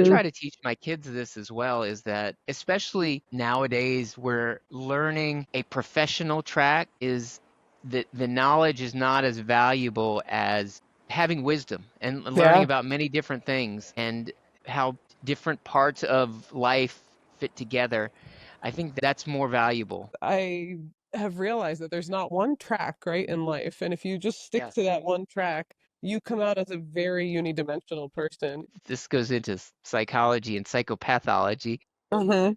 I Mm-hmm. try to teach my kids this as well, is that especially nowadays where learning a professional track is that the knowledge is not as valuable as having wisdom and learning Yeah. about many different things and how different parts of life fit together. I think that's more valuable. I have realized that there's not one track, right, in life. And if you just stick to Yes. that one track, you come out as a very unidimensional person. This goes into psychology and psychopathology. Mm-hmm.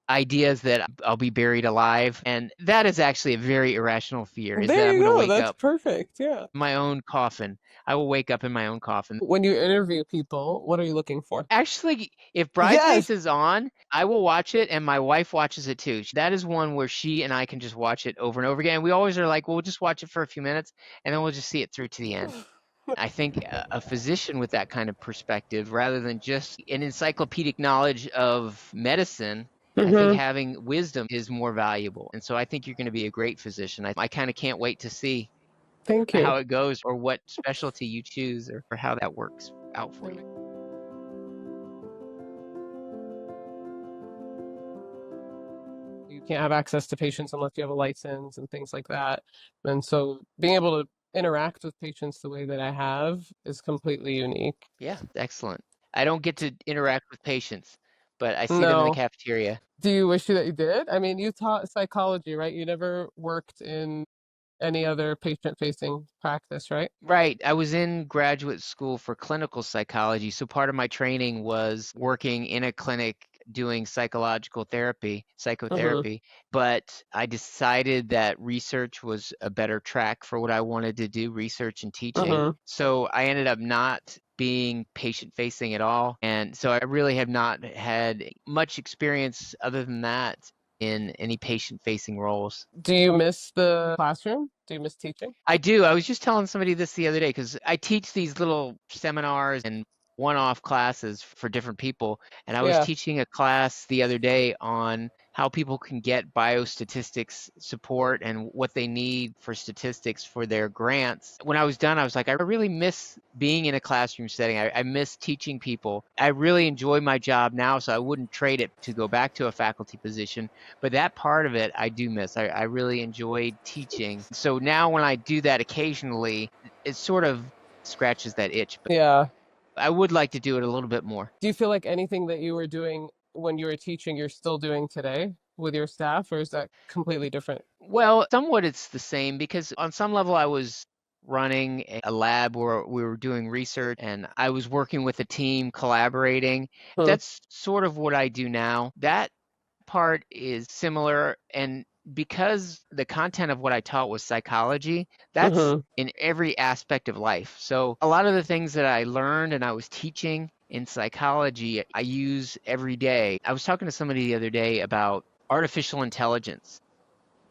Ideas that I'll be buried alive. And that is actually a very irrational fear, is that There I'm you going to go. wake That's up perfect. Yeah. in my own coffin. I will wake up in my own coffin. When you interview people, what are you looking for? Actually, if Yes. Bridesmaids is on, I will watch it, and my wife watches it too. That is one where she and I can just watch it over and over again. We always are like, well, we'll just watch it for a few minutes, and then we'll just see it through to the end. I think a physician with that kind of perspective, rather than just an encyclopedic knowledge of medicine, I think Mm-hmm. having wisdom is more valuable. And so I think you're going to be a great physician. I kind of can't wait to see Thank you. how it goes or what specialty you choose or how that works out for you. You can't have access to patients unless you have a license and things like that. And so being able to interact with patients the way that I have is completely unique. Yeah, excellent. I don't get to interact with patients, but I see them in the No. cafeteria. Do you wish that you did? I mean, you taught psychology, right? You never worked in any other patient-facing practice, right? Right. I was in graduate school for clinical psychology, so part of my training was working in a clinic doing psychological therapy, Mm-hmm. psychotherapy, but I decided that research was a better track for what I wanted to do, research and teaching. Mm-hmm. So I ended up not being patient facing at all. And so I really have not had much experience other than that in any patient facing roles. Do you miss the classroom? Do you miss teaching? I do. I was just telling somebody this the other day because I teach these little seminars and one-off classes for different people. And I was Yeah. teaching a class the other day on how people can get biostatistics support and what they need for statistics for their grants. When I was done, I was like, I really miss being in a classroom setting. I miss teaching people. I really enjoy my job now, so I wouldn't trade it to go back to a faculty position. But that part of it I do miss. I really enjoyed teaching. So now when I do that occasionally, it sort of scratches that itch. But Yeah. I would like to do it a little bit more. Do you feel like anything that you were doing when you were teaching, you're still doing today with your staff, or is that completely different? Well, somewhat it's the same because on some level I was running a lab where we were doing research and I was working with a team collaborating. Hmm. That's sort of what I do now. That part is similar, and because the content of what I taught was psychology, that's Mm-hmm. in every aspect of life. So a lot of the things that I learned and I was teaching in psychology, I use every day. I was talking to somebody the other day about artificial intelligence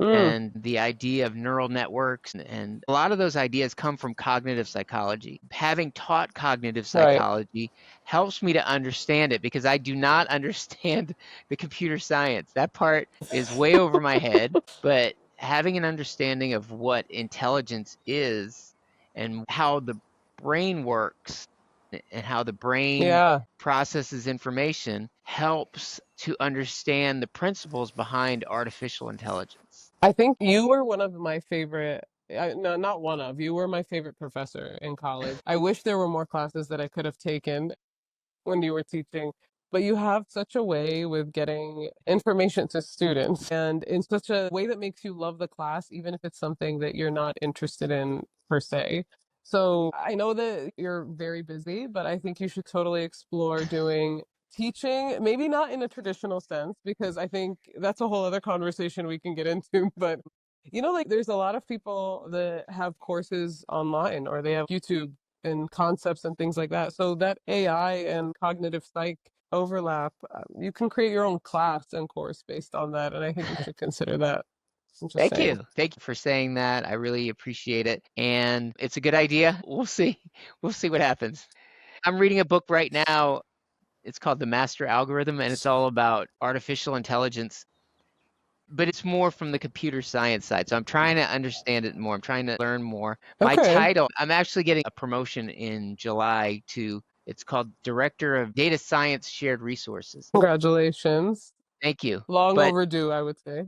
Mm. and the idea of neural networks. And a lot of those ideas come from cognitive psychology. Having taught cognitive Right. psychology helps me to understand it because I do not understand the computer science. That part is way over my head, but having an understanding of what intelligence is and how the brain works and how the brain Yeah. processes information helps to understand the principles behind artificial intelligence. I think you were one of my favorite, no, not one of, you were my favorite professor in college. I wish there were more classes that I could have taken when you were teaching, but you have such a way with getting information to students and in such a way that makes you love the class, even if it's something that you're not interested in per se. So I know that you're very busy, but I think you should totally explore doing teaching, maybe not in a traditional sense, because I think that's a whole other conversation we can get into, but like there's a lot of people that have courses online or they have YouTube and concepts and things like that. So that AI and cognitive psych overlap, you can create your own class and course based on that, and I think you should consider that. I'm just Thank saying. you. Thank you for saying that. I really appreciate it. And it's a good idea. We'll see. We'll see what happens. I'm reading a book right now. It's called The Master Algorithm, and it's all about artificial intelligence, but it's more from the computer science side. So I'm trying to understand it more. I'm trying to learn more. My Okay. title, I'm actually getting a promotion in July to It's called Director of Data Science Shared Resources. Congratulations. Thank you. Long But overdue, I would say.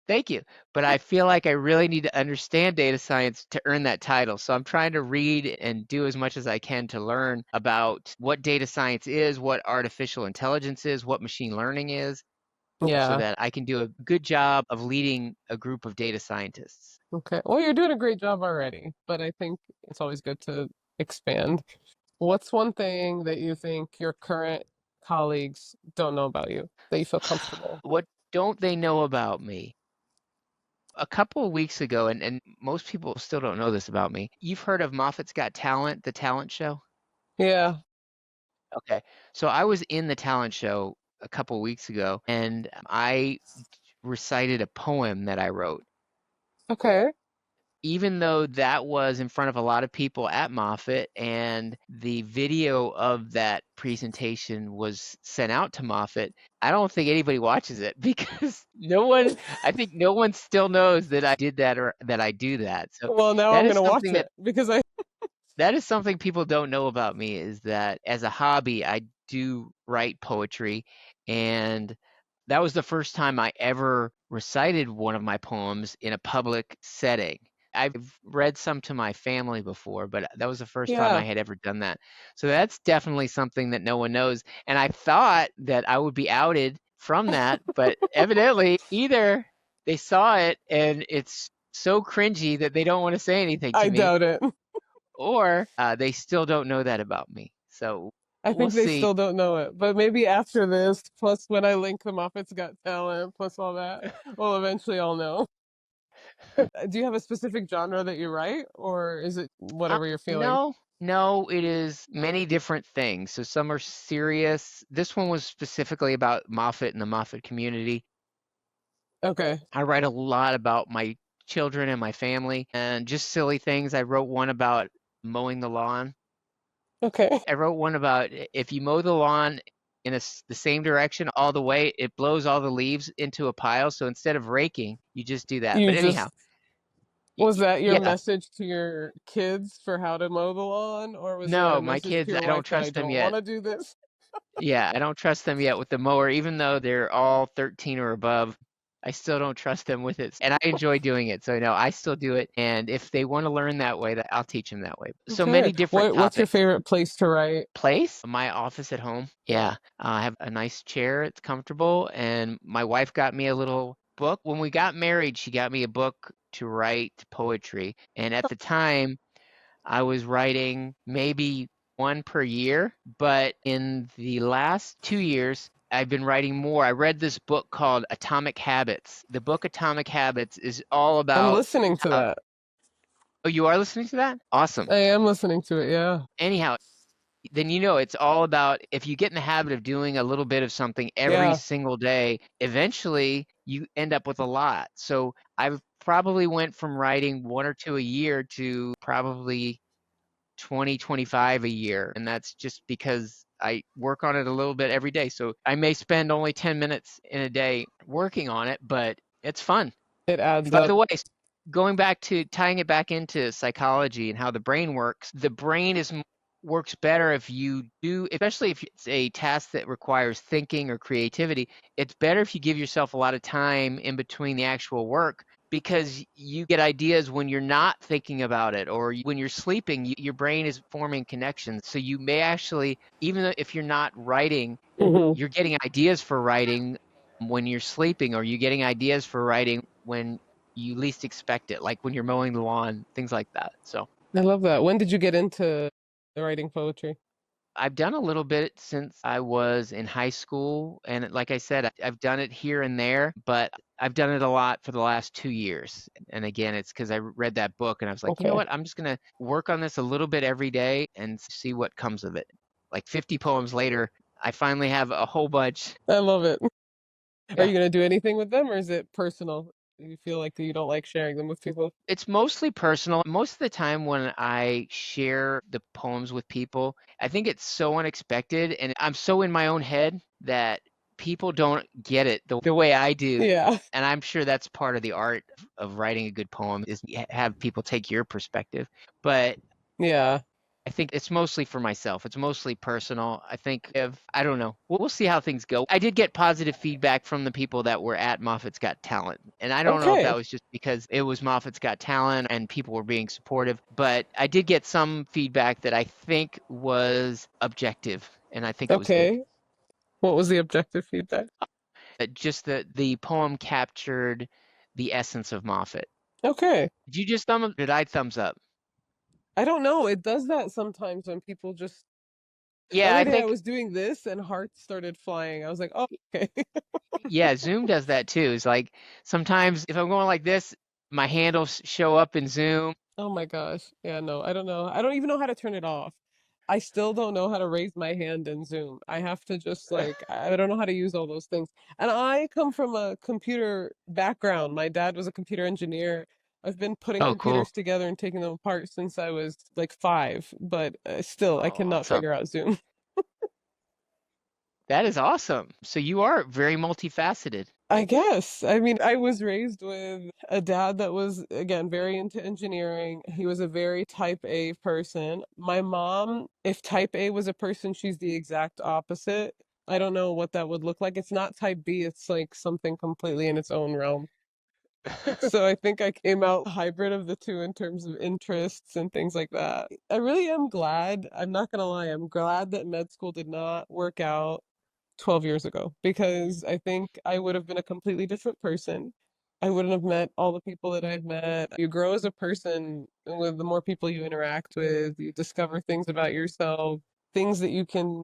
Thank you. But I feel like I really need to understand data science to earn that title. So I'm trying to read and do as much as I can to learn about what data science is, what artificial intelligence is, what machine learning is, so Yeah. that I can do a good job of leading a group of data scientists. Okay. Well, you're doing a great job already, but I think it's always good to expand. What's one thing that you think your current colleagues don't know about you that you feel comfortable? What don't they know about me? A couple of weeks ago, and most people still don't know this about me. You've heard of Moffat's Got Talent, the talent show? Yeah. Okay. So I was in the talent show a couple of weeks ago, and I recited a poem that I wrote. Okay. Even though that was in front of a lot of people at Moffat, and the video of that presentation was sent out to Moffat, I don't think anybody watches it because I think no one still knows that I did that or that I do that. So Well, now that I'm is gonna watch something that it because I. that is something people don't know about me, is that as a hobby, I do write poetry, and that was the first time I ever recited one of my poems in a public setting. I've read some to my family before, but that was the first time I Yeah. had ever done that. So that's definitely something that no one knows. And I thought that I would be outed from that, but evidently either they saw it and it's so cringy that they don't want to say anything to I me, doubt it. or they still don't know that about me. So I we'll think they see. still don't know it, but maybe after this, plus when I link them up, it's got talent, plus all that, well, eventually I'll know. Do you have a specific genre that you write, or is it whatever you're feeling? No, no, it is many different things. So some are serious. This one was specifically about Moffat and the Moffat community. Okay. I write a lot about my children and my family and just silly things. I wrote one about mowing the lawn. Okay. I wrote one about if you mow the lawn in the same direction all the way, it blows all the leaves into a pile. So instead of raking, you just do that. You But anyhow, just, was that your yeah, message to your kids for how to mow the lawn, or was that a no, my message to kids, your I don't wife that I trust them don't yet. want to do this? Yeah, I don't trust them yet with the mower, even though they're all 13 or above. I still don't trust them with it. And I enjoy doing it. So, no, I still do it. And if they want to learn that way, I'll teach them that way. So many Good. different What's your topics. favorite place to write? Place, my office at home. Yeah, I have a nice chair. It's comfortable. And my wife got me a little book. When we got married, she got me a book to write poetry. And at the time, I was writing maybe one per year, but in the last 2 years, I've been writing more. I read this book called Atomic Habits. The book Atomic Habits is all I'm about listening to how. that. Oh, you are listening to that? Awesome. I am listening to it, yeah. Anyhow, then it's all about if you get in the habit of doing a little bit of something every Yeah. single day, eventually you end up with a lot. So I've probably went from writing one or two a year to probably 20, 25 a year. And that's just because I work on it a little bit every day. So I may spend only 10 minutes in a day working on it, but it's fun. It adds By up. the way, going back to tying it back into psychology and how the brain works, the brain works better if you do, especially if it's a task that requires thinking or creativity. It's better if you give yourself a lot of time in between the actual work because you get ideas when you're not thinking about it, or when you're sleeping, your brain is forming connections. So you may actually, even if you're not writing, Hmm. you're getting ideas for writing when you're sleeping, or you're getting ideas for writing when you least expect it, like when you're mowing the lawn, things like that. So I love that. When did you get into writing poetry? I've done a little bit since I was in high school. And like I said, I've done it here and there, but I've done it a lot for the last 2 years. And again, it's because I read that book and I was like, you know Okay. what? I'm just going to work on this a little bit every day and see what comes of it. Like 50 poems later, I finally have a whole bunch. I love it. Are Yeah. you going to do anything with them, or is it personal? You feel like you don't like sharing them with people? It's mostly personal. Most of the time when I share the poems with people, I think it's so unexpected and I'm so in my own head that people don't get it the way I do. Yeah. And I'm sure that's part of the art of writing a good poem is have people take your perspective. But Yeah. I think it's mostly for myself. It's mostly personal. I think if I don't know. We'll see how things go. I did get positive feedback from the people that were at Moffat's Got Talent. And I don't know if that Okay. was just because it was Moffat's Got Talent and people were being supportive, but I did get some feedback that I think was objective, and I think it was good. Okay. What was the objective feedback? Just that the poem captured the essence of Moffat. Okay. Did you just thumb up? Did I thumbs up? I don't know. It does that sometimes when people just. The Yeah, other I day I think was doing this and hearts started flying. I was like, oh, okay. yeah, Zoom does that too. It's like sometimes if I'm going like this, my hand will show up in Zoom. Oh my gosh. Yeah, no, I don't know. I don't even know how to turn it off. I still don't know how to raise my hand in Zoom. I have to just like, I don't know how to use all those things. And I come from a computer background. My dad was a computer engineer. I've been putting Oh, cool. computers together and taking them apart since I was like 5, but still, I Oh, cannot awesome. figure out Zoom. That is awesome. So you are very multifaceted. I guess. I mean, I was raised with a dad that was, again, very into engineering. He was a very type A person. My mom, if type A was a person, she's the exact opposite. I don't know what that would look like. It's not type B, it's like something completely in its own realm. So I think I came out hybrid of the two in terms of interests and things like that. I really am glad, I'm not gonna lie, I'm glad that med school did not work out 12 years ago because I think I would have been a completely different person. I wouldn't have met all the people that I've met. You grow as a person with the more people you interact with, you discover things about yourself, things that you can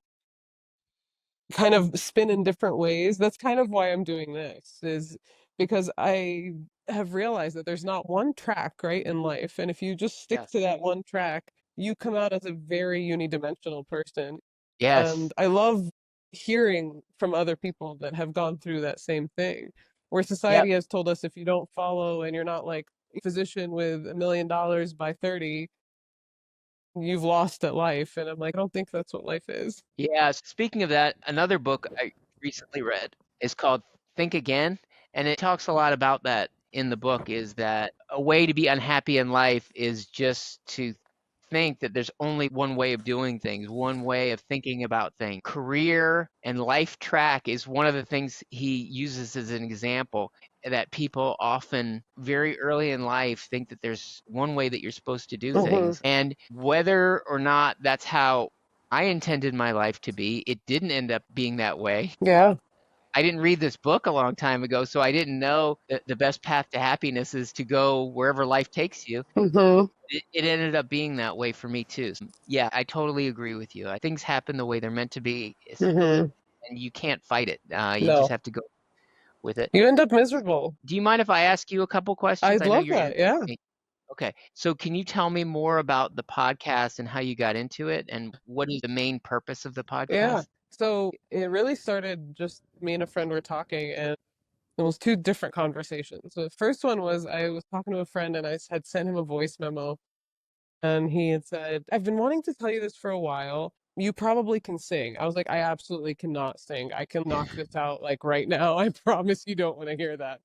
kind of spin in different ways. That's kind of why I'm doing this, is because I have realized that there's not one track, right, in life. And if you just stick Yes. to that one track, you come out as a very unidimensional person. And Yes. I love hearing from other people that have gone through that same thing, where Yep. society has told us if you don't follow and you're not like a physician with $1 million by 30, you've lost at life. And I'm like, I don't think that's what life is. Yeah. Speaking of that, another book I recently read is called Think Again, and it talks a lot about that in the book is that a way to be unhappy in life is just to think that there's only one way of doing things, one way of thinking about things. Career and life track is one of the things he uses as an example that people often very early in life think that there's one way that you're supposed to do Hmm. things. And whether or not that's how I intended my life to be, it didn't end up being that way. Yeah. I didn't read this book a long time ago, so I didn't know that the best path to happiness is to go wherever life takes you. Hmm. It ended up being that way for me too. Yeah, I totally agree with you. Things happen the way they're meant to be, Hmm. and you can't fight it. You just No. have to go with it. You end up miserable. Do you mind if I ask you a couple questions? I'd I know love you're that. in. Yeah. Okay, so can you tell me more about the podcast and how you got into it, and what is the main purpose of the Yeah. podcast? So it really started just me and a friend were talking, and it was two different conversations. So the first one was I was talking to a friend and I had sent him a voice memo. And he had said, I've been wanting to tell you this for a while. You probably can sing. I was like, I absolutely cannot sing. I can knock this out like right now. I promise you don't want to hear that.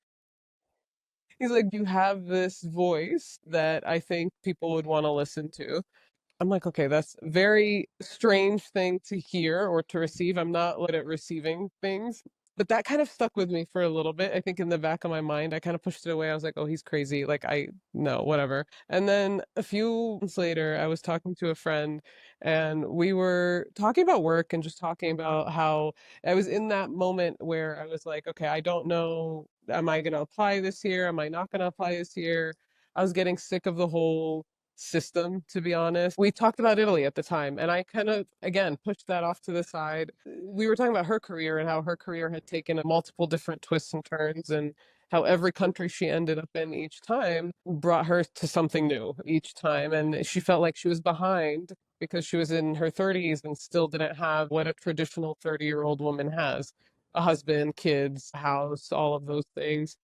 He's like, you have this voice that I think people would want to listen to. I'm like, okay, that's a very strange thing to hear or to receive. I'm not good at receiving things. But that kind of stuck with me for a little bit. I think in the back of my mind, I kind of pushed it away. I was like, oh, he's crazy. Like, no, whatever. And then a few months later, I was talking to a friend and we were talking about work and just talking about how I was in that moment where I was like, okay, I don't know. Am I going to apply this year? Am I not going to apply this year? I was getting sick of the whole system, to be honest. We talked about Italy at the time, and I kind of, again, pushed that off to the side. We were talking about her career and how her career had taken multiple different twists and turns, and how every country she ended up in each time brought her to something new each time. And she felt like she was behind because she was in her 30s and still didn't have what a traditional 30-year-old woman has: a husband, kids, house, all of those things.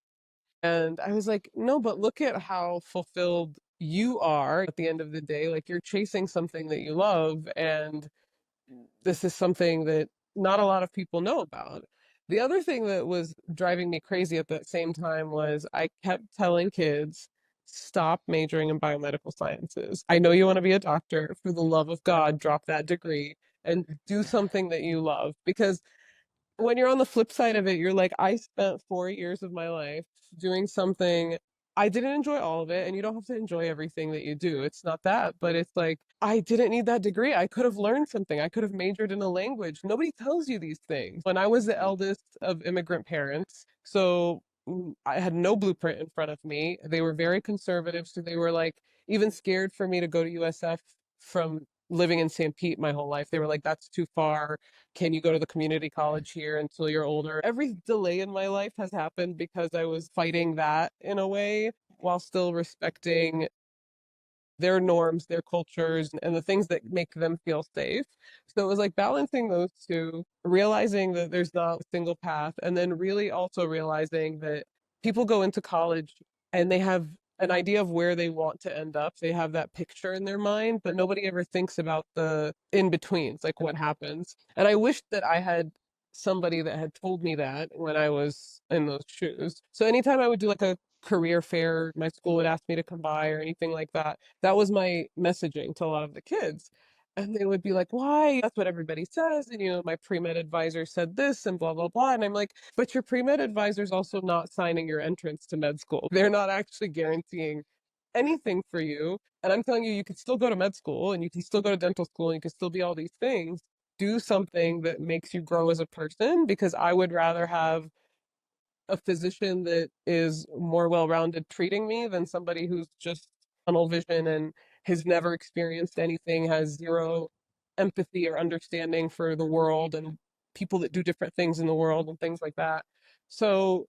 And I was like, no, but look at how fulfilled you are at the end of the day. Like you're chasing something that you love, and this is something that not a lot of people know about. The other thing that was driving me crazy at that same time was I kept telling kids stop majoring in biomedical sciences. I know you want to be a doctor. For the love of God, drop that degree and do something that you love. Because when you're on the flip side of it, you're like, I spent 4 years of my life doing something. I didn't enjoy all of it, and you don't have to enjoy everything that you do. It's not that, but it's like, I didn't need that degree. I could have learned something. I could have majored in a language. Nobody tells you these things. When I was the eldest of immigrant parents, so I had no blueprint in front of me. They were very conservative, so they were like even scared for me to go to USF from living in St. Pete my whole life. They were like, that's too far. Can you go to the community college here until you're older? Every delay in my life has happened because I was fighting that in a way while still respecting their norms, their cultures, and the things that make them feel safe. So it was like balancing those two, realizing that there's not a single path, and then really also realizing that people go into college and they have an idea of where they want to end up. They have that picture in their mind, but nobody ever thinks about the in betweens, like what happens. And I wish that I had somebody that had told me that when I was in those shoes. So anytime I would do like a career fair, my school would ask me to come by or anything like that, that was my messaging to a lot of the kids. And they would be like, why? That's what everybody says. And, my pre-med advisor said this and blah, blah, blah. And I'm like, but your pre-med advisor is also not signing your entrance to med school. They're not actually guaranteeing anything for you. And I'm telling you, you can still go to med school and you can still go to dental school and you can still be all these things. Do something that makes you grow as a person, because I would rather have a physician that is more well-rounded treating me than somebody who's just tunnel vision and has never experienced anything, has zero empathy or understanding for the world and people that do different things in the world and things like that. So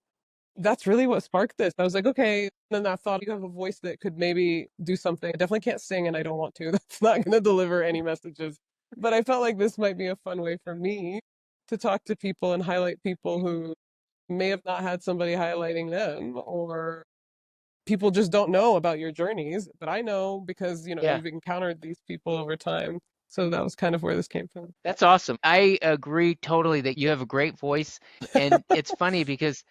that's really what sparked this. I was like, okay. And then I thought, you have a voice that could maybe do something. I definitely can't sing and I don't want to. That's not going to deliver any messages. But I felt like this might be a fun way for me to talk to people and highlight people who may have not had somebody highlighting them, or people just don't know about your journeys, but I know because Yeah, you've encountered these people over time. So that was kind of where this came from. that's awesome. I agree totally that you have a great voice. And it's funny because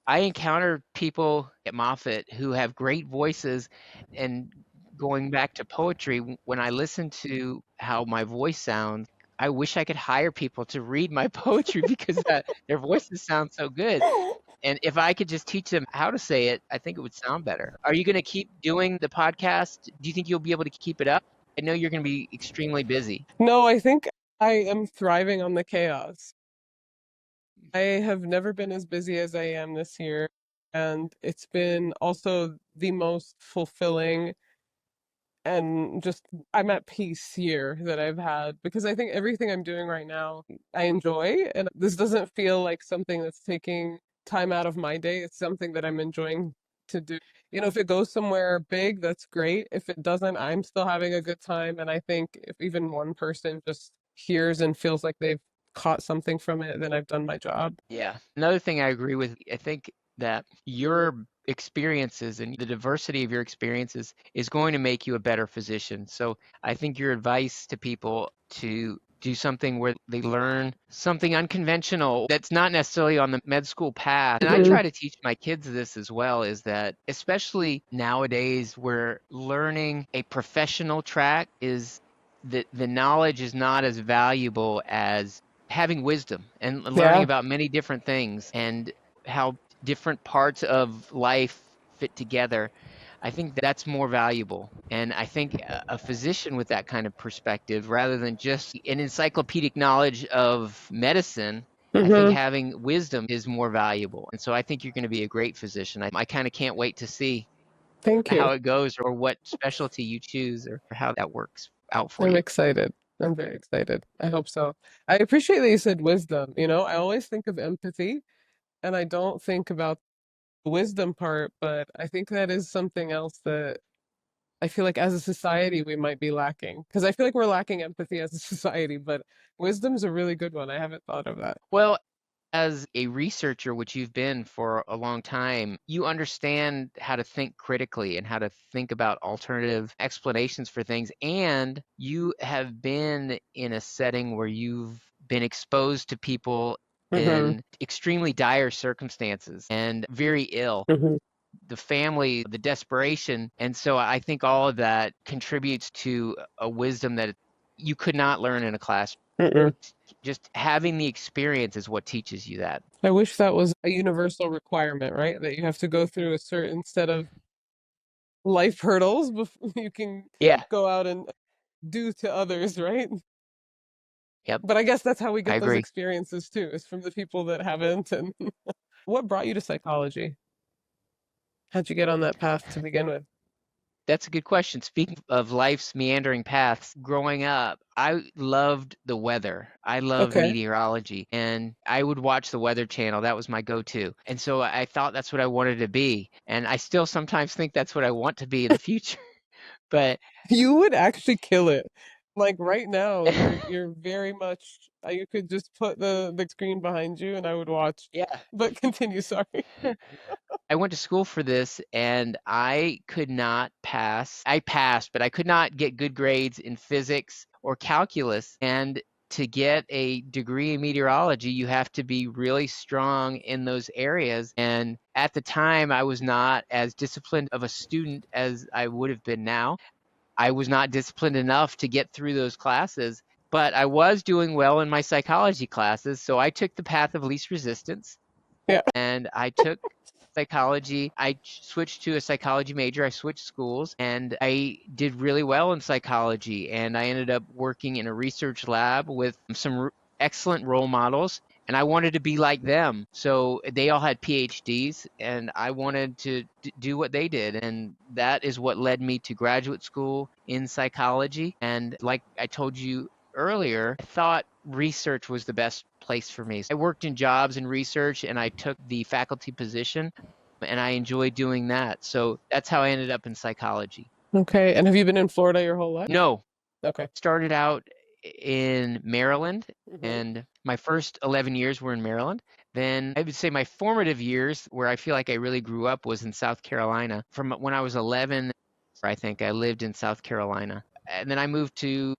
I encounter people at Moffat who have great voices. And going back to poetry, when I listen to how my voice sounds, I wish I could hire people to read my poetry because their voices sound so good. And if I could just teach them how to say it, I think it would sound better. Are you going to keep doing the podcast? Do you think you'll be able to keep it up? I know you're going to be extremely busy. No, I think I am thriving on the chaos. I have never been as busy as I am this year, and it's been also the most fulfilling and just I'm at peace here that I've had, because I think everything I'm doing right now I enjoy, and this doesn't feel like something that's taking time out of my day. It's something that I'm enjoying to do. If it goes somewhere big, that's great. If it doesn't, I'm still having a good time, and I think if even one person just hears and feels like they've caught something from it, then I've done my job. Yeah. Another thing I agree with, I think that your experiences and the diversity of your experiences is going to make you a better physician. So I think your advice to people to do something where they learn something unconventional that's not necessarily on the med school path. And I Mhm. try to teach my kids this as well, is that especially nowadays where learning a professional track is the knowledge is not as valuable as having wisdom and learning Yeah. about many different things and how different parts of life fit together. I think that's more valuable. And I think a physician with that kind of perspective, rather than just an encyclopedic knowledge of medicine, I think Hmm. having wisdom is more valuable. And so I think you're going to be a great physician. I kind of can't wait to see Thank you. how it goes or what specialty you choose or how that works out for I'm you. excited. I'm very excited. I hope so. I appreciate that you said wisdom. I always think of empathy and I don't think about the wisdom part, but I think that is something else that I feel like as a society we might be lacking. Because I feel like we're lacking empathy as a society, but wisdom's a really good one. I haven't thought of that. Well, as a researcher, which you've been for a long time, you understand how to think critically and how to think about alternative explanations for things. And you have been in a setting where you've been exposed to people Hmm. in extremely dire circumstances and very ill. the family, the desperation. And so I think all of that contributes to a wisdom that you could not learn in a class. Mm-mm. Just having the experience is what teaches you that. I wish that was a universal requirement, right? That you have to go through a certain set of life hurdles before you can Yeah. go out and do to others, right? Yep. But I guess that's how we I get those agree. experiences too, is from the people that haven't. And what brought you to psychology? How'd you get on that path to begin with? That's a good question. Speaking of life's meandering paths, growing up, I loved the weather. I loved Okay. meteorology, and I would watch the Weather Channel. That was my go-to. And so I thought that's what I wanted to be. And I still sometimes think that's what I want to be in the future. But You would actually kill it. Like right now, you're very much you could just put the screen behind you and I would watch. yeah. But continue, sorry. I went to school for this and I could not pass. I passed, but I could not get good grades in physics or calculus. And to get a degree in meteorology, you have to be really strong in those areas. And at the time, I was not as disciplined of a student as I would have been now. I was not disciplined enough to get through those classes, but I was doing well in my psychology classes. So I took the path of least resistance Yeah. and I took psychology. I switched to a psychology major. I switched schools and I did really well in psychology. And I ended up working in a research lab with some excellent role models. And I wanted to be like them. So they all had PhDs, and I wanted to do what they did. And that is what led me to graduate school in psychology. And like I told you earlier, I thought research was the best place for me. I worked in jobs and research and I took the faculty position and I enjoyed doing that. So that's how I ended up in psychology. Okay. And have you been in Florida your whole life? No, Okay. started out in Maryland Hmm. and my first 11 years were in Maryland. Then I would say my formative years where I feel like I really grew up was in South Carolina. From when I was 11, I think I lived in South Carolina. And then I moved to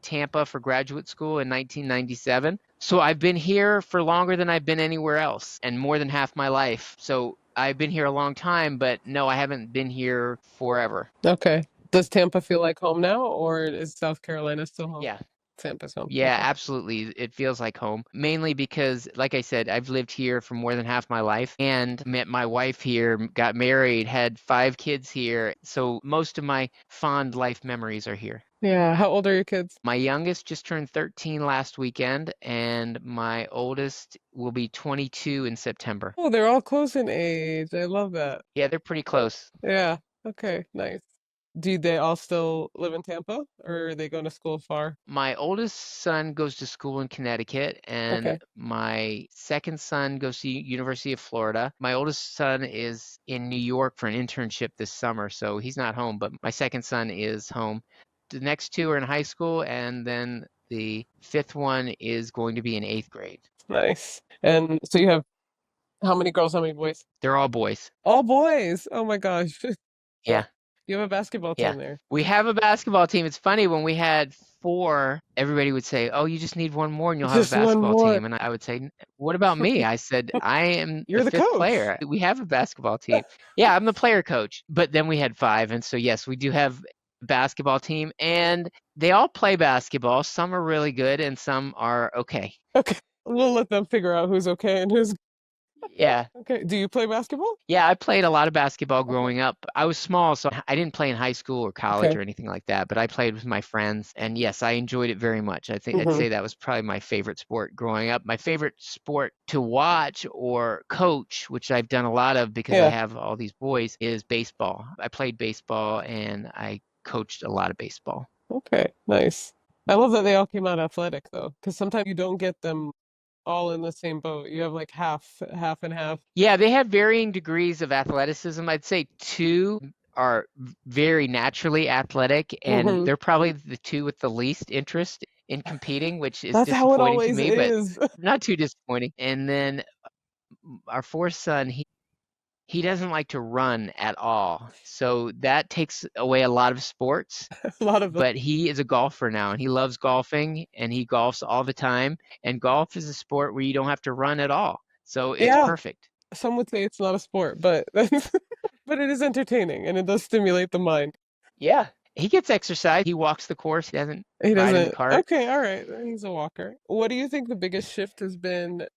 Tampa for graduate school in 1997. So I've been here for longer than I've been anywhere else and more than half my life. So I've been here a long time, but no, I haven't been here forever. Okay. Does Tampa feel like home now, or is South Carolina still home? Yeah. Tampa's home. Yeah, Okay. absolutely. It feels like home. Mainly because, like I said, I've lived here for more than half my life and met my wife here, got married, had 5 kids here. So most of my fond life memories are here. Yeah. How old are your kids? My youngest just turned 13 last weekend, and my oldest will be 22 in September. Oh, they're all close in age. I love that. Yeah, they're pretty close. Yeah. Okay. Nice. Do they all still live in Tampa, or are they going to school far? My oldest son goes to school in Connecticut, and Okay. my second son goes to University of Florida. My oldest son is in New York for an internship this summer, so he's not home, but my second son is home. The next two are in high school, and then the fifth one is going to be in 8th grade. Nice. And so you have how many girls, how many boys? They're all boys. All boys. Oh my gosh. Yeah. You have a basketball Yeah, team there. we have a basketball team. It's funny when we had four, everybody would say, "Oh, you just need one more and you'll have a Just one basketball more. team." And I would say, "What about me?" I said, "I am the You're the fifth coach. player. We have a basketball team." Yeah, I'm the player coach. But then we had five, and so yes, we do have a basketball team, and they all play basketball. Some are really good, and some are okay. Okay. We'll let them figure out who's okay and who's Yeah. okay. Do you play basketball? Yeah, I played a lot of basketball Okay. growing up. I was small, so I didn't play in high school or college Okay. or anything like that, but I played with my friends. And yes, I enjoyed it very much. I think I'd Hmm. say that was probably my favorite sport growing up. My favorite sport to watch or coach, which I've done a lot of because I Yeah. have all these boys, is baseball. I played baseball and I coached a lot of baseball. Okay. Nice. I love that they all came out athletic though, because sometimes you don't get them all in the same boat. You have like half and half. Yeah, they have varying degrees of athleticism. I'd say two are very naturally athletic, and Hmm. they're probably the two with the least interest in competing, which is That's how it disappointing to always me, but is. not too disappointing. And then our fourth son, he doesn't like to run at all. So that takes away a lot of sports, A lot of them. but he is a golfer now and he loves golfing and he golfs all the time. And golf is a sport where you don't have to run at all. So it's Yeah. perfect. Some would say it's not a sport, but that's But it is entertaining and it does stimulate the mind. Yeah, he gets exercise. He walks the course. He doesn't He ride in the doesn't. cart. Okay, all right. He's a walker. What do you think the biggest shift has been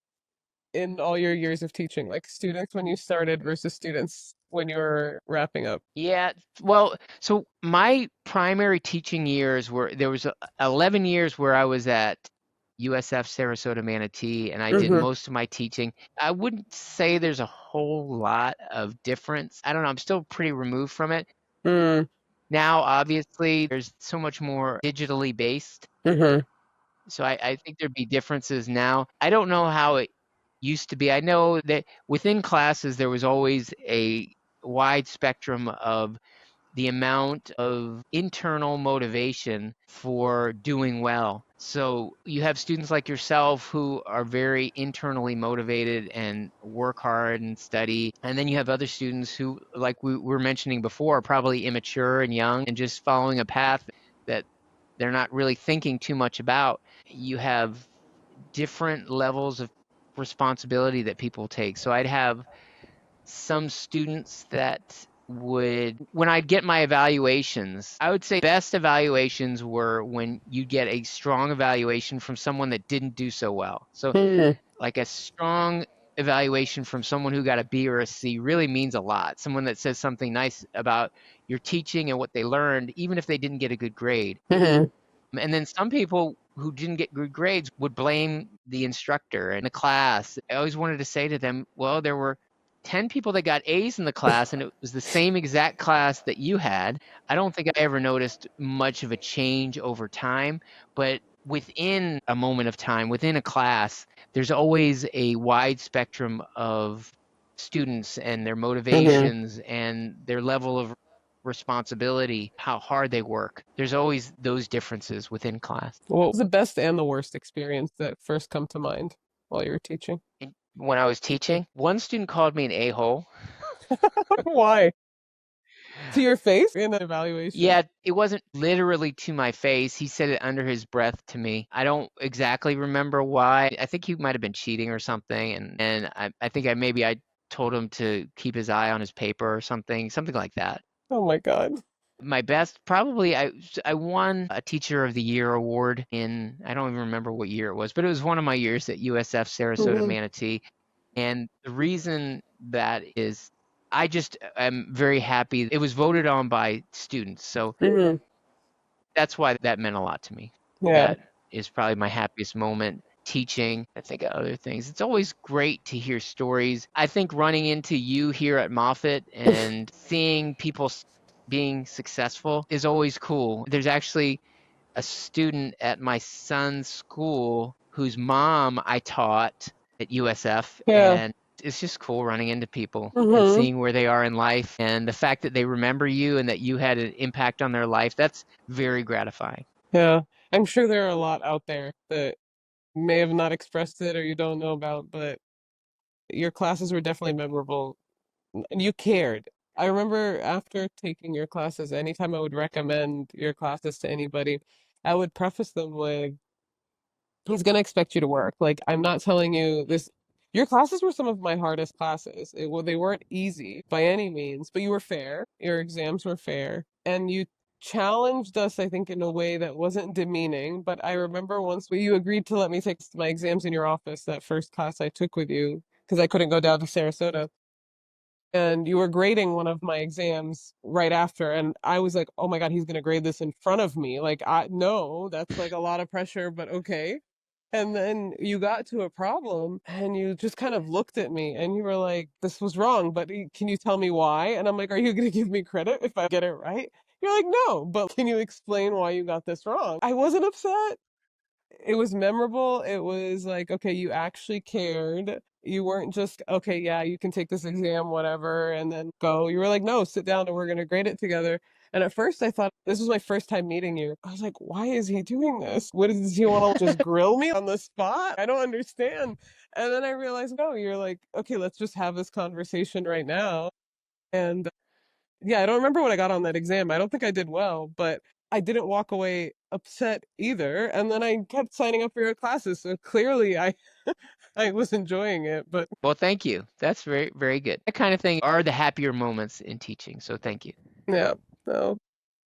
in all your years of teaching? Like students when you started versus students when you were wrapping up? Yeah, well, so my primary teaching years were there was 11 years where I was at USF Sarasota Manatee and I did Mm-hmm. most of my teaching. I wouldn't say there's a whole lot of difference. I don't know, I'm still pretty removed from it. Mm, Now, obviously, there's so much more digitally based. mm-hmm. So I think there'd be differences now. I don't know how it used to be. I know that within classes, there was always a wide spectrum of the amount of internal motivation for doing well. So you have students like yourself who are very internally motivated and work hard and study. And then you have other students who, like we were mentioning before, are probably immature and young and just following a path that they're not really thinking too much about. You have different levels of responsibility that people take. So I'd have some students that would, when I'd get my evaluations, I would say best evaluations were when you get a strong evaluation from someone that didn't do so well. So, Mm-hmm. like a strong evaluation from someone who got a B or a C really means a lot. Someone that says something nice about your teaching and what they learned, even if they didn't get a good grade. Mm-hmm. And then some people who didn't get good grades would blame the instructor and the class. I always wanted to say to them, well, there were 10 people that got A's in the class, and it was the same exact class that you had. I don't think I ever noticed much of a change over time, but within a moment of time, within a class, there's always a wide spectrum of students and their Mm-hmm. motivations and their level of responsibility, how hard they work. There's always those differences within class. What was the best and the worst experience that first come to mind while you were teaching? When I was teaching, one student called me an a-hole. Why? To your face in an evaluation? Yeah, it wasn't literally to my face. He said it under his breath to me. I don't exactly remember why. I think he might have been cheating or something, and I think I told him to keep his eye on his paper or something like that. Oh my God. My best, probably I won a Teacher of the Year award in, I don't even remember what year it was, but it was one of my years at USF Sarasota Mm-hmm. Manatee. And the reason that is, I just am very happy. It was voted on by students, so Mm-hmm. that's why that meant a lot to me. Yeah. That is probably my happiest moment teaching. I think of other things. It's always great to hear stories. I think running into you here at Moffat and seeing people being successful is always cool. There's actually a student at my son's school whose mom I taught at USF, Yeah. and it's just cool running into people and Mm-hmm. seeing where they are in life and the fact that they remember you and that you had an impact on their life. That's very gratifying. Yeah. I'm sure there are a lot out there that may have not expressed it or you don't know about, but your classes were definitely memorable and you cared. I remember after taking your classes, anytime I would recommend your classes to anybody, I would preface them with, he's gonna expect you to work. Like, I'm not telling you this. Your classes were some of my hardest classes. Well, they weren't easy by any means, but you were fair. Your exams were fair, and you challenged us, I think, in a way that wasn't demeaning. But I remember once you agreed to let me take my exams in your office, that first class I took with you, because I couldn't go down to Sarasota. And you were grading one of my exams right after, and I was like, "Oh my God, he's gonna grade this in front of me!" Like, I no, that's like a lot of pressure, but okay. And then you got to a problem and you just kind of looked at me and you were like, this was wrong, but can you tell me why? And I'm like, are you going to give me credit if I get it right? You're like, no, but can you explain why you got this wrong? I wasn't upset. It was memorable. It was like, okay, you actually cared. You weren't just, okay, yeah, you can take this exam, whatever, and then go. You were like, no, sit down and we're going to grade it together. And at first I thought, this was my first time meeting you. I was like, why is he doing this? What does he want to just grill me on the spot? I don't understand. And then I realized, no, you're like, okay, let's just have this conversation right now. And yeah, I don't remember what I got on that exam. I don't think I did well, but I didn't walk away upset either. And then I kept signing up for your classes. So clearly I was enjoying it, but Well, thank you. That's very, very good. That kind of thing are the happier moments in teaching. So thank you. yeah. So,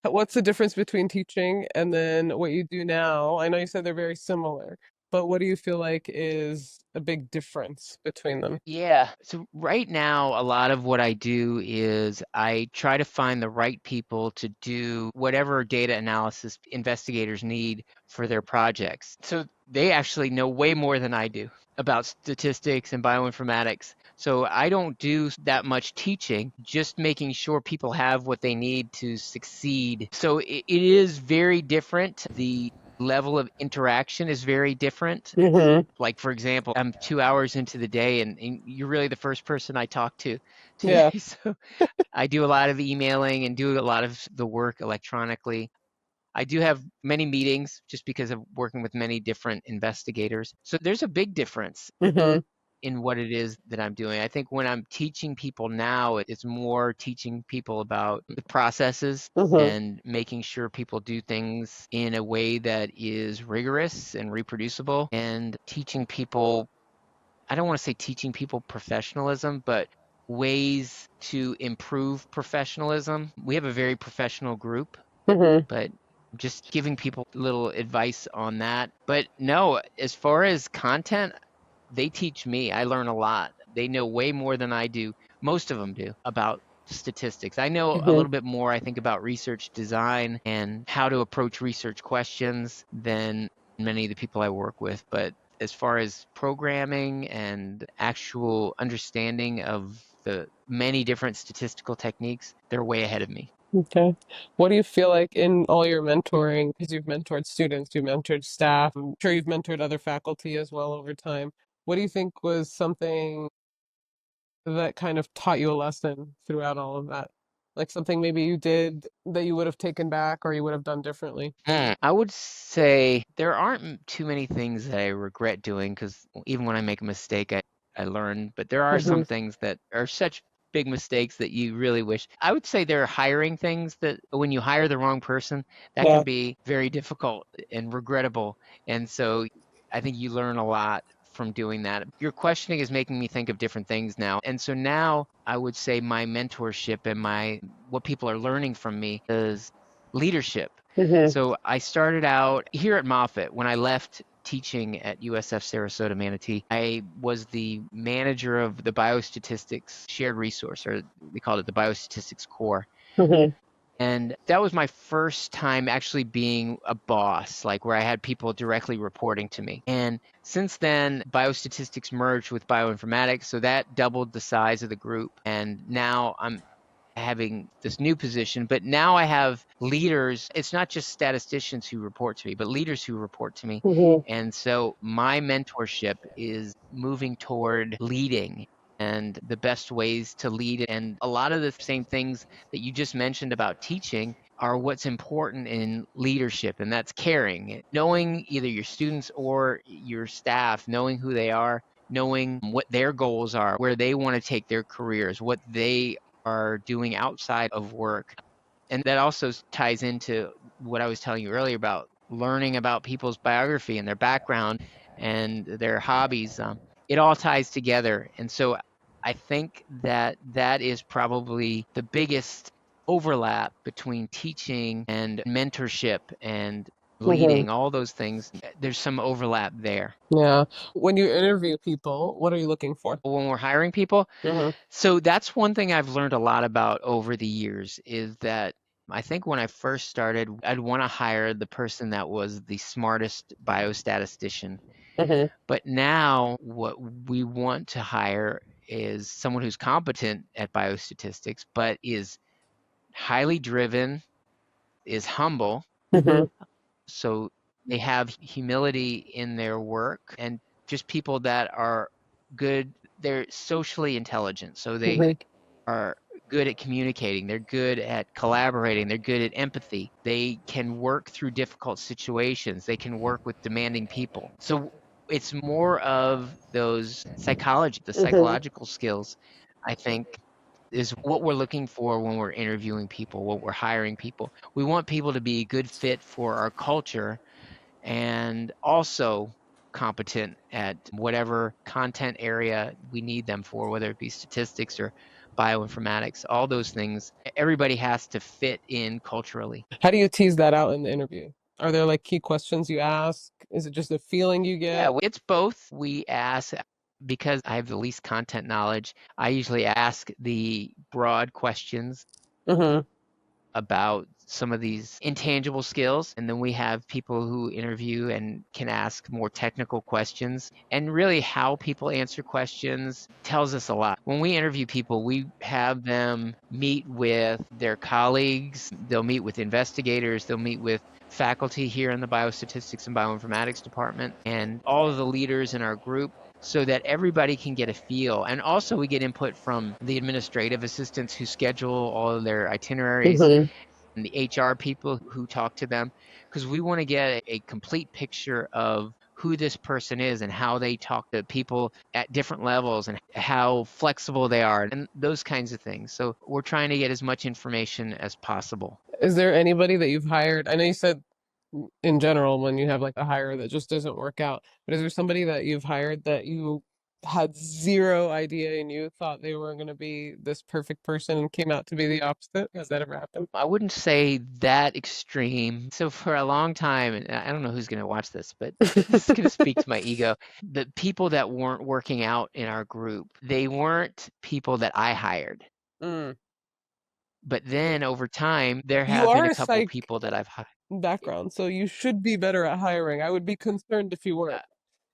what's the difference between teaching and then what you do now? I know you said they're very similar, but what do you feel like is a big difference between them? Yeah. So right now, a lot of what I do is I try to find the right people to do whatever data analysis investigators need for their projects. So they actually know way more than I do about statistics and bioinformatics. So I don't do that much teaching, just making sure people have what they need to succeed. So it is very different. The level of interaction is very different. Hmm. Like, for example, I'm 2 hours into the day and you're really the first person I talk to today. Yeah. So I do a lot of emailing and do a lot of the work electronically. I do have many meetings just because of working with many different investigators. So there's a big difference Hmm. in what it is that I'm doing. I think when I'm teaching people now, it's more teaching people about the processes Hmm. and making sure people do things in a way that is rigorous and reproducible, and teaching people, I don't want to say teaching people professionalism, but ways to improve professionalism. We have a very professional group, Hmm. but just giving people little advice on that. But no, as far as content, they teach me. I learn a lot. They know way more than I do. Most of them do about statistics. I know a Hmm. little bit more, I think, about research design and how to approach research questions than many of the people I work with. But as far as programming and actual understanding of the many different statistical techniques, they're way ahead of me. Okay. What do you feel like in all your mentoring, because you've mentored students, you've mentored staff, I'm sure you've mentored other faculty as well over time. What do you think was something that kind of taught you a lesson throughout all of that? Like something maybe you did that you would have taken back or you would have done differently? I would say there aren't too many things that I regret doing because even when I make a mistake, I learn. But there are Hmm. some things that are such big mistakes that you really wish. I would say there are hiring things that when you hire the wrong person, that can Yeah. be very difficult and regrettable. And so I think you learn a lot from doing that. Your questioning is making me think of different things now. And so now I would say my mentorship and my what people are learning from me is leadership. Hmm. So I started out here at Moffitt. When I left teaching at USF Sarasota Manatee, I was the manager of the biostatistics shared resource, or we called it the biostatistics core. Hmm. And that was my first time actually being a boss, like where I had people directly reporting to me. And since then, biostatistics merged with bioinformatics, so that doubled the size of the group. And now I'm having this new position, but now I have leaders. It's not just statisticians who report to me, but leaders who report to me. Hmm. And so my mentorship is moving toward leading and the best ways to lead. And a lot of the same things that you just mentioned about teaching are what's important in leadership, and that's caring, knowing either your students or your staff, knowing who they are, knowing what their goals are, where they want to take their careers, what they are doing outside of work. And that also ties into what I was telling you earlier about learning about people's biography and their background and their hobbies. It all ties together. And so I think that that is probably the biggest overlap between teaching and mentorship and Hmm. leading, all those things. There's some overlap there. Yeah. When you interview people, what are you looking for? When we're hiring people, Hmm. so that's one thing I've learned a lot about over the years is that I think when I first started, I'd want to hire the person that was the smartest biostatistician. Hmm. But now what we want to hire is someone who's competent at biostatistics, but is highly driven, is humble. Hmm. So they have humility in their work and just people that are good. They're socially intelligent. So they Hmm. are good at communicating, they're good at collaborating, they're good at empathy. They can work through difficult situations, they can work with demanding people. So it's more of those psychology, the Hmm. psychological skills, I think, is what we're looking for when we're interviewing people, what we're hiring people. We want people to be a good fit for our culture and also competent at whatever content area we need them for, whether it be statistics or bioinformatics, all those things. Everybody has to fit in culturally. How do you tease that out in the interview? Are there like key questions you ask? Is it just a feeling you Yeah, get? it's both. We ask, because I have the least content knowledge, I usually ask the broad questions Hmm. about some of these intangible skills. And then we have people who interview and can ask more technical questions. And really, how people answer questions tells us a lot. When we interview people, we have them meet with their colleagues, they'll meet with investigators, they'll meet with faculty here in the biostatistics and bioinformatics department, and all of the leaders in our group, so that everybody can get a feel. And also, we get input from the administrative assistants who schedule all of their itineraries Hmm. and the HR people who talk to them, because we want to get a complete picture of who this person is and how they talk to people at different levels and how flexible they are and those kinds of things. So we're trying to get as much information as possible. Is there anybody that you've hired? I know you said in general when you have like a hire that just doesn't work out, but is there somebody that you've hired that you had zero idea and you thought they were going to be this perfect person and came out to be the opposite? Has that ever happened? I wouldn't say that extreme. So for a long time, and I don't know who's going to watch this, but this is going to speak to my ego. The people that weren't working out in our group, they weren't people that I hired. Mm. But then over time, there You have been are a a couple psych people that I've hired. background, so you should be better at hiring. I would be concerned if you weren't.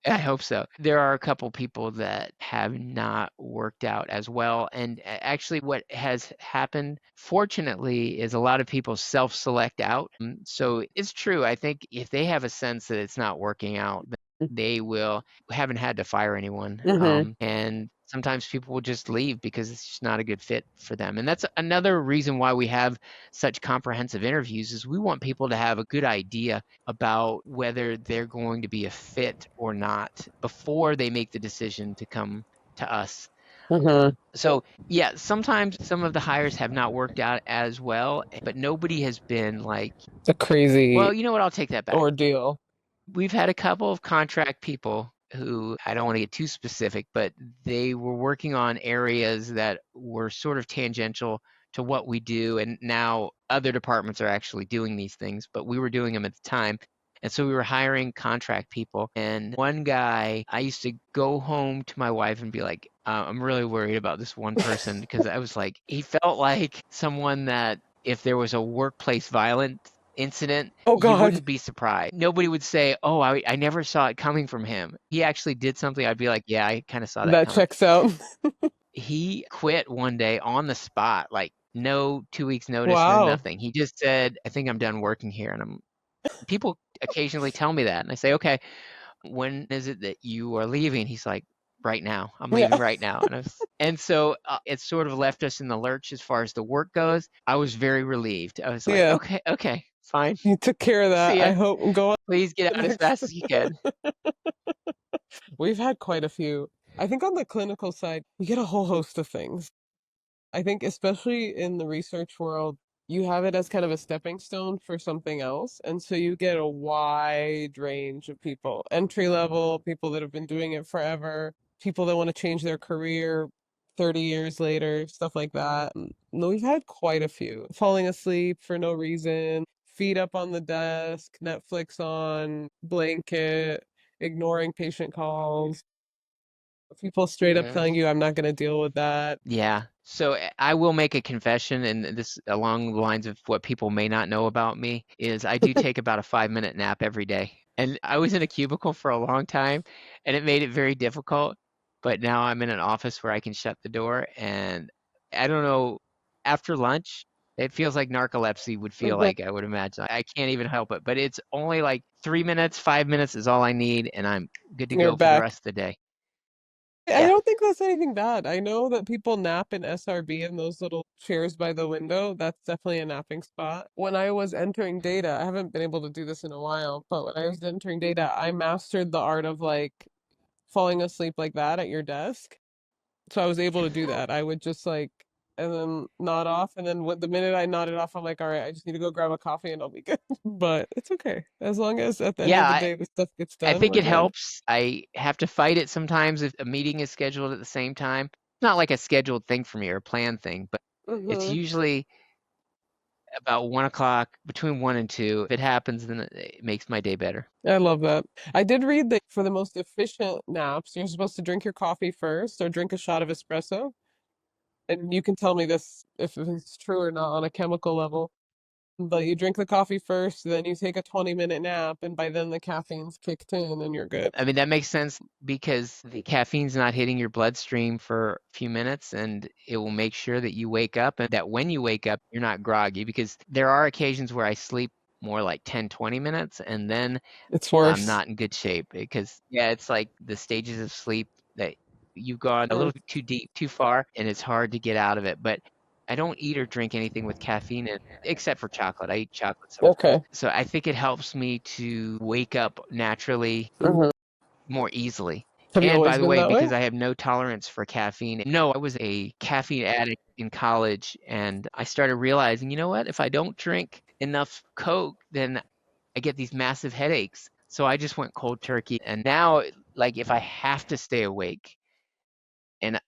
I hope so. There are a couple people that have not worked out as well. And actually, what has happened, fortunately, is a lot of people self select out. So it's true. I think if they have a sense that it's not working out, then they will, haven't had to fire anyone. Hmm. And sometimes people will just leave because it's just not a good fit for them. And that's another reason why we have such comprehensive interviews, is we want people to have a good idea about whether they're going to be a fit or not before they make the decision to come to us. Hmm. So, yeah, sometimes some of the hires have not worked out as well, but nobody has been like, It's a crazy well, you know what, I'll take that back. ordeal. We've had a couple of contract people who, I don't want to get too specific, but they were working on areas that were sort of tangential to what we do. And now other departments are actually doing these things, but we were doing them at the time. And so we were hiring contract people. And one guy, I used to go home to my wife and be like, I'm really worried about this one person, because I was like, he felt like someone that if there was a workplace violence incident, Oh you God, wouldn't be surprised. Nobody would say, "Oh, I never saw it coming from him." He actually did something. I'd be like, "Yeah, I kind of saw that that coming." checks out. He quit one day on the spot, like no 2 weeks notice, no Wow. nothing. He just said, "I think I'm done working here." And people occasionally tell me that, and I say, "Okay, when is it that you are leaving?" He's like, "Right now. I'm leaving Yeah. right now." And so it sort of left us in the lurch as far as the work goes. I was very relieved. I was like, Yeah. "Okay, okay, fine. You took care of See that. I ya. hope. Go on Please get to the out as next. fast as you can." We've had quite a few. I think on the clinical side, we get a whole host of things. I think especially in the research world, you have it as kind of a stepping stone for something else. And so you get a wide range of people, entry level, people that have been doing it forever, people that want to change their career 30 years later, stuff like that. No, we've had quite a few. Falling asleep for no reason, feet up on the desk, Netflix on, blanket, ignoring patient calls, people straight up Yeah. telling you, I'm not going to deal with that. Yeah. So I will make a confession, and this along the lines of what people may not know about me is I do take about a 5 minute nap every day. And I was in a cubicle for a long time, and it made it very difficult. But now I'm in an office where I can shut the door, and I don't know, after lunch, it feels like narcolepsy would feel like, I would imagine. I can't even help it, but it's only like 3 minutes, 5 minutes is all I need, and I'm good to You're go for the back. rest of the day. I Yeah. don't think that's anything bad. I know that people nap in SRB in those little chairs by the window. That's definitely a napping spot. When I was entering data, I haven't been able to do this in a while, but when I was entering data, I mastered the art of like falling asleep like that at your desk. So I was able to do that. I would just like and then nod off. And then the minute I nodded off, I'm like, all right, I just need to go grab a coffee and I'll be good. But it's okay. As long as at the end Yeah, of the day, the stuff gets I done, think we're it good. helps. I have to fight it sometimes if a meeting is scheduled at the same time. It's not like a scheduled thing for me or a planned thing, but it's Hmm. usually about 1 o'clock, between 1 and 2. If it happens, then it makes my day better. I love that. I did read that for the most efficient naps, you're supposed to drink your coffee first or drink a shot of espresso. And you can tell me this if it's true or not on a chemical level. But you drink the coffee first, then you take a 20-minute nap, and by then the caffeine's kicked in and you're good. I mean, that makes sense because the caffeine's not hitting your bloodstream for a few minutes, and it will make sure that you wake up and that when you wake up, you're not groggy. Because there are occasions where I sleep more like 10, 20 minutes, and then It's I'm worse. not in good shape because, yeah, it's like the stages of sleep that you've gone a Mm. little too deep, too far, and it's hard to get out of it. But I don't eat or drink anything with caffeine in, except for chocolate. I eat chocolate sometimes. Okay. So I think it helps me to wake up naturally Hmm. more easily. Have you And by always the been way, that way? because I have no tolerance for caffeine, no, I was a caffeine addict in college, and I started realizing, you know what? If I don't drink enough Coke, then I get these massive headaches. So I just went cold turkey. And now, like, if I have to stay awake, and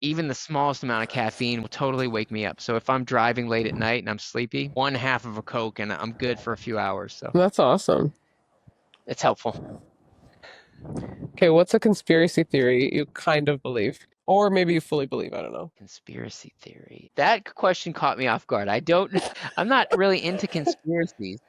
even the smallest amount of caffeine will totally wake me up. So if I'm driving late at night and I'm sleepy, one half of a Coke and I'm good for a few hours. So That's awesome. it's helpful. Okay, what's a conspiracy theory you kind of believe? Or maybe you fully believe, I don't know. Conspiracy theory. That question caught me off guard. I don't, I'm not really into conspiracies.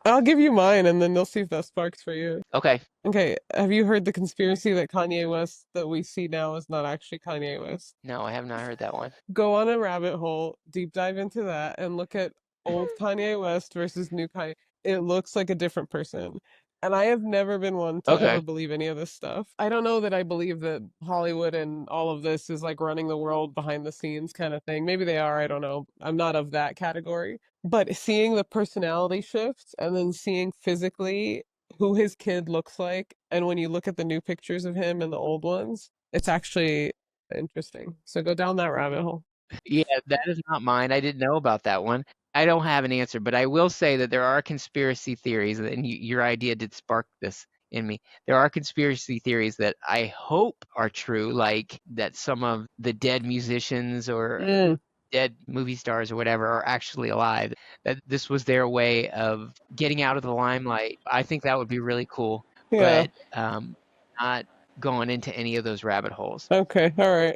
I'll give you mine and then you'll see if that sparks for you. Okay. Okay, have you heard the conspiracy that Kanye West that we see now is not actually Kanye West? No, I have not heard that one. Go on a rabbit hole, deep dive into that, and look at old Kanye West versus new Kanye. It looks like a different person. And I have never been one to ever Okay. believe any of this stuff. I don't know that I believe that Hollywood and all of this is like running the world behind the scenes kind of thing. Maybe they are, I don't know. I'm not of that category. But seeing the personality shifts and then seeing physically who his kid looks like, and when you look at the new pictures of him and the old ones, it's actually interesting. So go down that rabbit hole. Yeah, that is not mine. I didn't know about that one. I don't have an answer, but I will say that there are conspiracy theories, and your idea did spark this in me. There are conspiracy theories that I hope are true, like that some of the dead musicians or Mm, dead movie stars or whatever are actually alive, that this was their way of getting out of the limelight. I think that would be really cool, yeah. but not going into any of those rabbit holes. Okay. All right.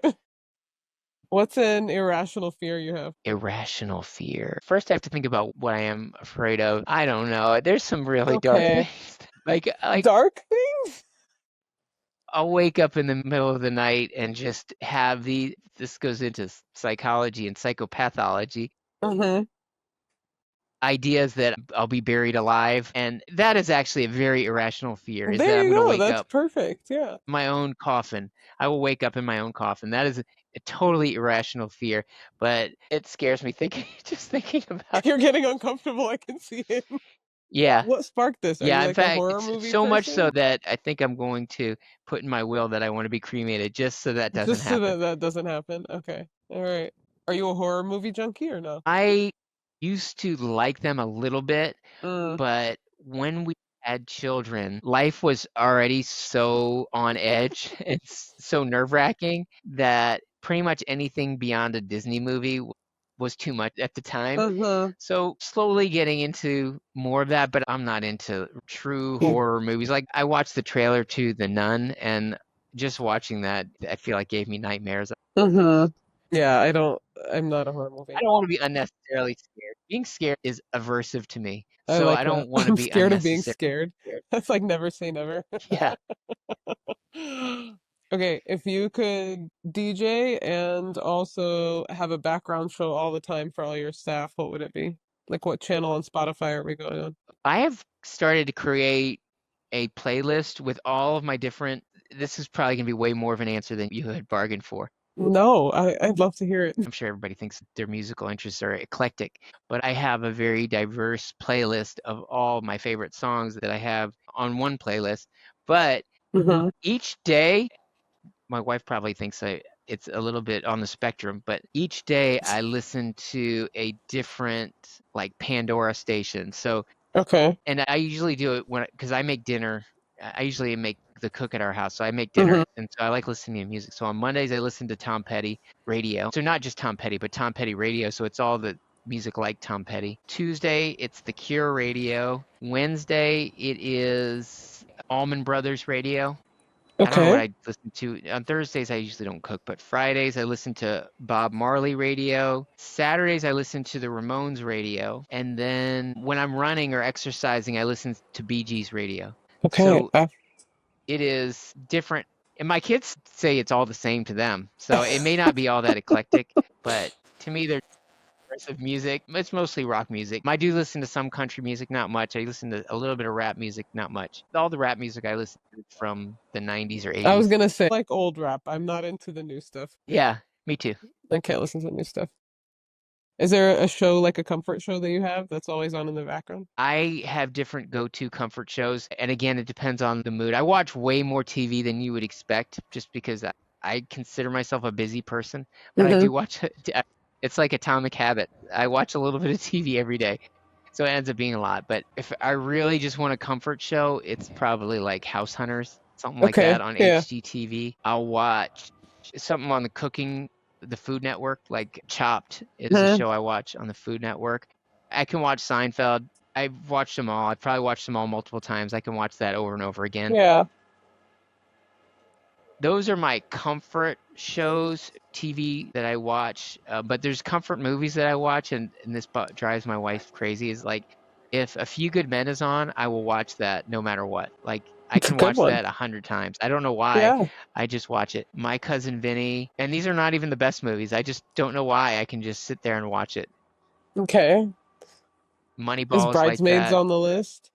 What's an irrational fear you have? Irrational fear. First, I have to think about what I am afraid of. I don't know. There's some really dark Okay. things. Like Dark things? I'll wake up in the middle of the night and just have this goes into psychology and psychopathology, Mm-hmm. ideas that I'll be buried alive. And that is actually a very irrational fear, is that There I'm you going to go. wake That's up perfect. Yeah. in my own coffin. I will wake up in my own coffin. That is a totally irrational fear, but it scares me thinking, just thinking about You're getting uncomfortable. I can see it. Yeah. What sparked this? Are you Yeah. In like a fact, horror it's movie so much so person? that I think I'm going to put in my will that I want to be cremated just so that doesn't Just so happen. that that doesn't happen. Okay. All right. Are you a horror movie junkie or no? I used to like them a little bit, Mm. but when we had children, life was already so on edge and so nerve-wracking that pretty much anything beyond a Disney movie was too much at the time. Uh-huh. So slowly getting into more of that, but I'm not into true horror movies. Like I watched the trailer to The Nun, and just watching that, I feel like gave me nightmares. Mm-hmm. Yeah, I'm not a horror I movie. don't want to be unnecessarily scared. Being scared is aversive to me. I So I like that. don't want to I'm be scared of being unnecessarily scared. scared. That's like never say never. Yeah. Okay, if you could DJ and also have a background show all the time for all your staff, what would it be? Like what channel on Spotify are we going on? I have started to create a playlist with all of my different. This is probably going to be way more of an answer than you had bargained for. No, I'd love to hear it. I'm sure everybody thinks their musical interests are eclectic, but I have a very diverse playlist of all my favorite songs that I have on one playlist. But Hmm. each day, my wife probably thinks it's a little bit on the spectrum, but each day I listen to a different like Pandora station. So, Okay. and I usually do it because I make dinner. I usually make the cook at our house, so I make dinner, Hmm. and so I like listening to music. So on Mondays I listen to Tom Petty radio. So not just Tom Petty, but Tom Petty radio. So it's all the music like Tom Petty. Tuesday it's the Cure radio. Wednesday it is Allman Brothers radio. I don't know what Okay. I listen to. On Thursdays, I usually don't cook, but Fridays, I listen to Bob Marley radio. Saturdays, I listen to the Ramones radio. And then when I'm running or exercising, I listen to Bee Gees radio. Okay. So it is different. And my kids say it's all the same to them. So it may not be all that eclectic, but to me, they're of music. It's mostly rock music. I do listen to some country music, not much. I listen to a little bit of rap music, not much. All the rap music I listen to is from the 90s or I was 80s. gonna say like old rap. I'm not into the new stuff. Yeah, me too. I can't listen to the new stuff. Is there a show like a comfort show that you have that's always on in the background? I have different go-to comfort shows, and again, it depends on the mood. I watch way more TV than you would expect, just because I consider myself a busy person, but I Hmm. do watch. It's like atomic habit. I watch a little bit of TV every day, so it ends up being a lot. But if I really just want a comfort show, it's probably like House Hunters, something like Okay. that on Yeah. HGTV. I'll watch something on the Food Network, like Chopped is a Mhm. show I watch on the Food Network. I can watch Seinfeld. I've watched them all. I've probably watched them all multiple times. I can watch that over and over again. Yeah. Those are my comfort shows, TV that I watch. But there's comfort movies that I watch, and this drives my wife crazy. Is like if A Few Good Men is on, I will watch that no matter what. Like I It's a can good watch one. that 100 times. I don't know why. Yeah. I just watch it. My Cousin Vinny, and these are not even the best movies. I just don't know why. I can just sit there and watch it. Okay. Is Moneyball is like Bridesmaids that. on the list?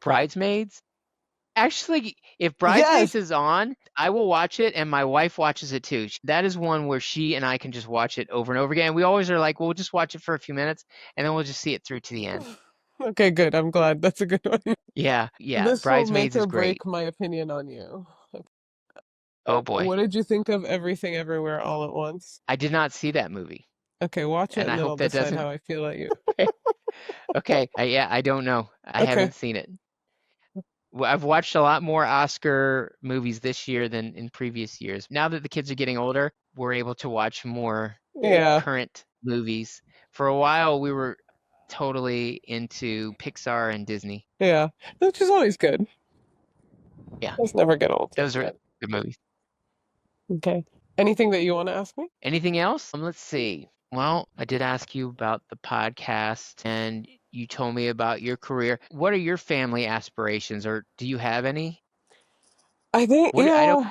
Bridesmaids. Actually, if Yes. Bridesmaids is on, I will watch it, and my wife watches it too. That is one where she and I can just watch it over and over again. We always are like, well, we'll just watch it for a few minutes, and then we'll just see it through to the end. Okay, good. I'm glad. That's a good one. Yeah, yeah. This will Bridesmaids make is or great. break my opinion on you. Oh boy, What did you think of Everything Everywhere All at Once? I did not see that movie, Okay, watch it and I and then hope I'll that decide doesn't. how I feel about you. Okay, okay. Yeah, I don't know. I Okay. haven't seen it. I've watched a lot more Oscar movies this year than in previous years. Now that the kids are getting older, we're able to watch more Yeah. current movies. For a while, we were totally into Pixar and Disney. Yeah. Which is always good. Yeah, Those never get old. those are good movies. Okay. Anything that you want to ask me? Anything else? Let's see. Well, I did ask you about the podcast and you told me about your career. What are your family aspirations or do you have any? I think, What yeah.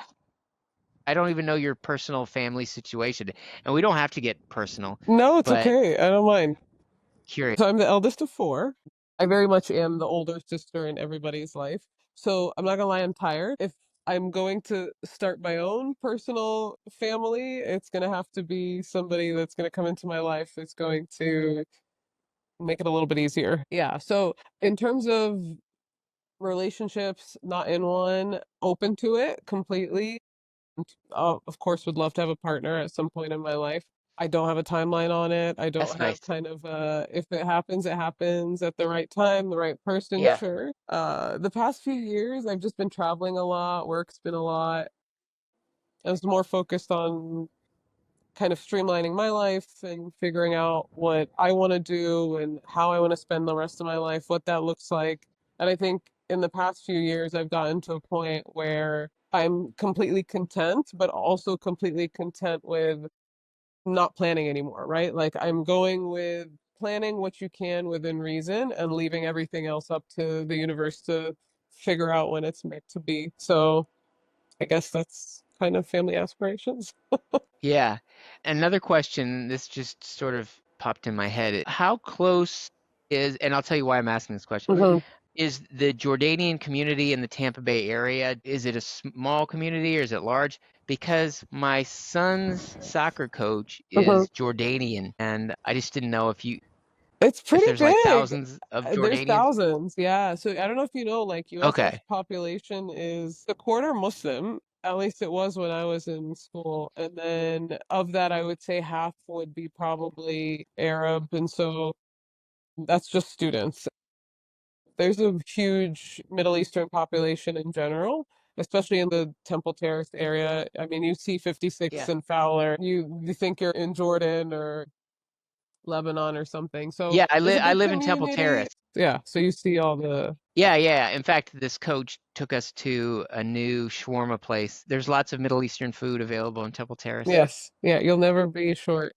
I don't even know your personal family situation. And we don't have to get personal, No, it's but okay. I don't mind. curious. So I'm the eldest of four. I very much am the older sister in everybody's life. So I'm not gonna lie, I'm tired. If I'm going to start my own personal family, it's gonna have to be somebody that's gonna come into my life that's going to make it a little bit easier. Yeah. So in terms of relationships, not in one, open to it completely. Of course, would love to have a partner at some point in my life. I don't have a timeline on it. I don't That's have nice. kind of if it happens at the right time, the right person, Yeah. sure. The past few years I've just been traveling a lot, work's been a lot. I was more focused on kind of streamlining my life and figuring out what I want to do and how I want to spend the rest of my life, what that looks like. And I think in the past few years, I've gotten to a point where I'm completely content, but also completely content with not planning anymore, right? Like I'm going with planning what you can within reason and leaving everything else up to the universe to figure out when it's meant to be. So I guess that's kind of family aspirations. Yeah. Another question, this just sort of popped in my head. How close and I'll tell you why I'm asking this question. Mhm. Is the Jordanian community in the Tampa Bay area, is it a small community or is it large? Because my son's soccer coach Mhm. is Jordanian, and I just didn't know It's if pretty there's like big. thousands of There's Jordanians. thousands, yeah. So I don't know if you know, like US Okay. population is a quarter Muslim, At least it was when I was in school. And then of that, I would say half would be probably Arab. And so that's just students. There's a huge Middle Eastern population in general, especially in the Temple Terrace area. I mean, you see 56 Yeah. and Fowler, you think you're in Jordan or Lebanon or something. So Yeah, there's a I big live in Temple community. Terrace. Yeah, so you see all the Yeah, yeah. In fact, this coach took us to a new shawarma place. There's lots of Middle Eastern food available in Temple Terrace. yes, yeah, you'll never be short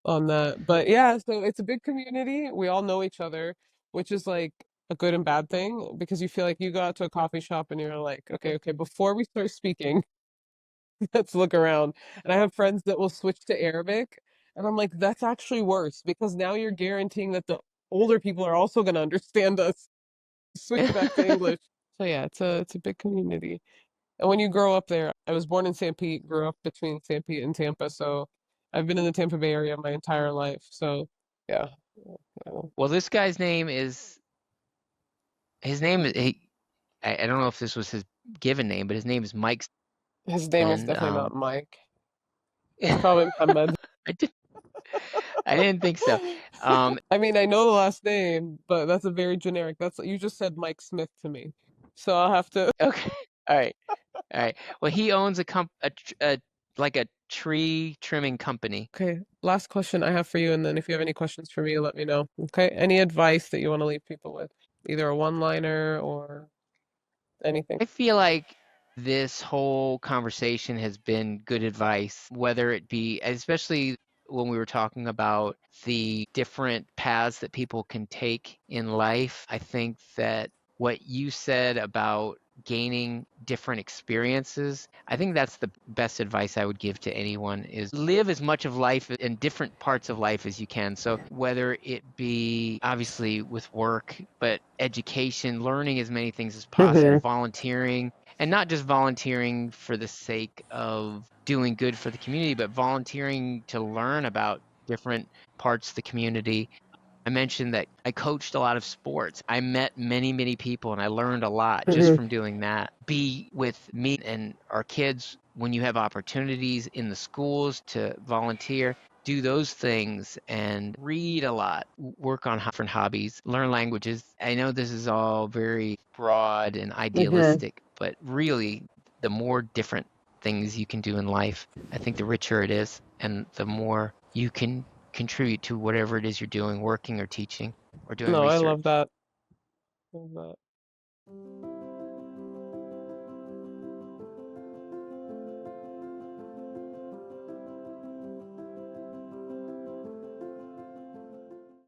on that. But yeah, so it's a big community. We all know each other, which is like a good and bad thing because you feel like you go out to a coffee shop and you're like, okay, before we start speaking, let's look around. And I have friends that will switch to Arabic, and I'm like, that's actually worse because now you're guaranteeing that the older people are also going to understand us. Switch back to English. So yeah, it's a big community. And when you grow up there, I was born in St. Pete, grew up between St. Pete and Tampa, so I've been in the Tampa Bay area my entire life. So yeah, yeah. Well, this guy's name is his name is I don't know if this was his given name, but his name is Mike. His name is And definitely not Mike. It's probably Mohammed. I did I didn't think so. Um, I mean, I know the last name, but that's a very generic. That's you just said Mike Smith to me, so I'll have to. okay, all right, all right. Well, he owns a like a tree trimming company. Okay, last question I have for you, and then if you have any questions for me, let me know. Okay, any advice that you want to leave people with, either a one-liner or anything. I feel like this whole conversation has been good advice, whether it be, especially when we were talking about the different paths that people can take in life. I think that what you said about gaining different experiences, I think that's the best advice I would give to anyone is live as much of life in different parts of life as you can. So whether it be obviously with work, but education, learning as many things as possible, volunteering, and not just volunteering for the sake of doing good for the community, but volunteering to learn about different parts of the community. I mentioned that I coached a lot of sports. I met many, many people and I learned a lot just Mhm. from doing that. Be with me and our kids when you have opportunities in the schools to volunteer. Do those things and read a lot, work on different hobbies, learn languages. I know this is all very broad and Mhm. idealistic, but really, the more different things you can do in life, I think the richer it is and the more you can contribute to whatever it is you're doing, working or teaching or doing No, I love research. that. Love that.